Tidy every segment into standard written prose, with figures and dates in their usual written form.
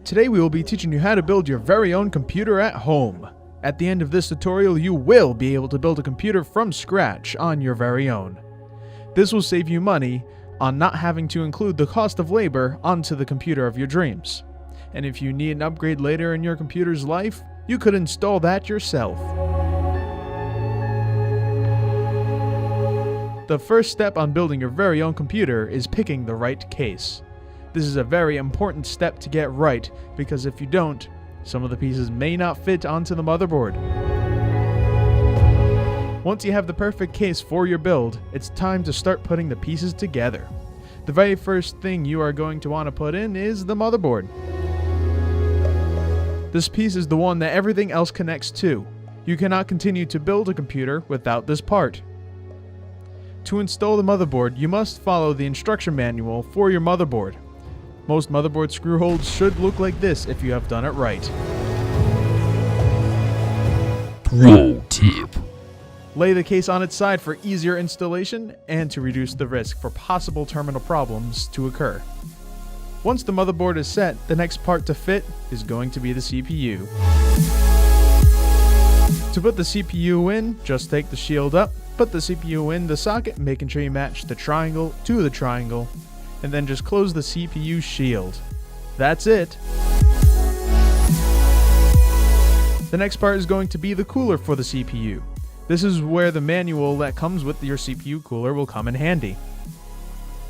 Today we will be teaching you how to build your very own computer at home. At the end of this tutorial, you will be able to build a computer from scratch on your very own. This will save you money on not having to include the cost of labor onto the computer of your dreams. And if you need an upgrade later in your computer's life, you could install that yourself. The first step on building your very own computer is picking the right case. This is a very important step to get right because if you don't, some of the pieces may not fit onto the motherboard. Once you have the perfect case for your build, it's time to start putting the pieces together. The very first thing you are going to want to put in is the motherboard. This piece is the one that everything else connects to. You cannot continue to build a computer without this part. To install the motherboard, you must follow the instruction manual for your motherboard. Most motherboard screw holes should look like this if you have done it right. Pro tip. Lay the case on its side for easier installation and to reduce the risk for possible terminal problems to occur. Once the motherboard is set, the next part to fit is going to be the CPU. To put the CPU in, just take the shield up, put the CPU in the socket, making sure you match the triangle to the triangle, and then just close the CPU shield. That's it. The next part is going to be the cooler for the CPU. This is where the manual that comes with your CPU cooler will come in handy.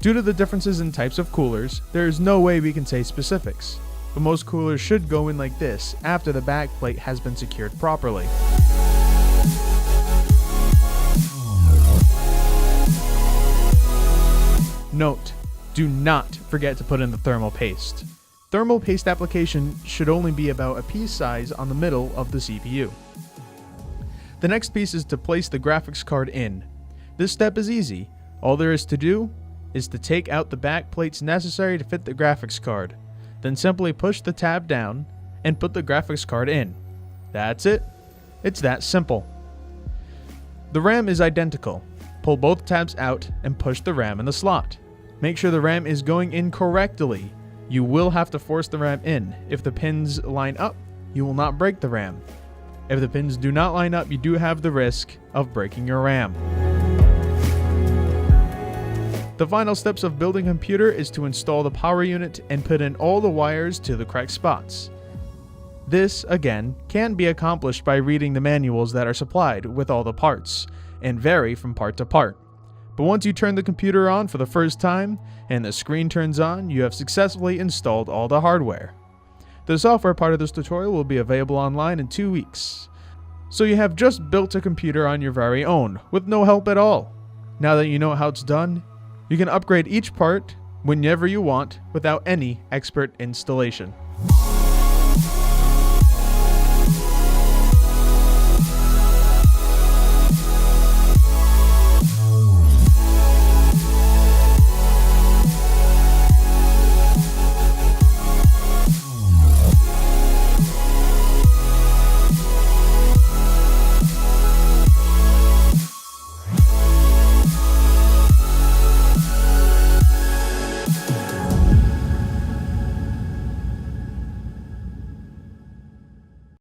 Due to the differences in types of coolers, there is no way we can say specifics, but most coolers should go in like this after the back plate has been secured properly. Note: do not forget to put in the thermal paste. Thermal paste application should only be about a pea size on the middle of the CPU. The next piece is to place the graphics card in. This step is easy. All there is to do is to take out the back plates necessary to fit the graphics card. Then simply push the tab down and put the graphics card in. That's it. It's that simple. The RAM is identical. Pull both tabs out and push the RAM in the slot. Make sure the RAM is going in correctly. You will have to force the RAM in. If the pins line up, you will not break the RAM. If the pins do not line up, you do have the risk of breaking your RAM. The final steps of building a computer is to install the power unit and put in all the wires to the correct spots. This, again, can be accomplished by reading the manuals that are supplied with all the parts, and vary from part to part. But once you turn the computer on for the first time, and the screen turns on, you have successfully installed all the hardware. The software part of this tutorial will be available online in 2 weeks. So you have just built a computer on your very own, with no help at all. Now that you know how it's done, you can upgrade each part whenever you want without any expert installation.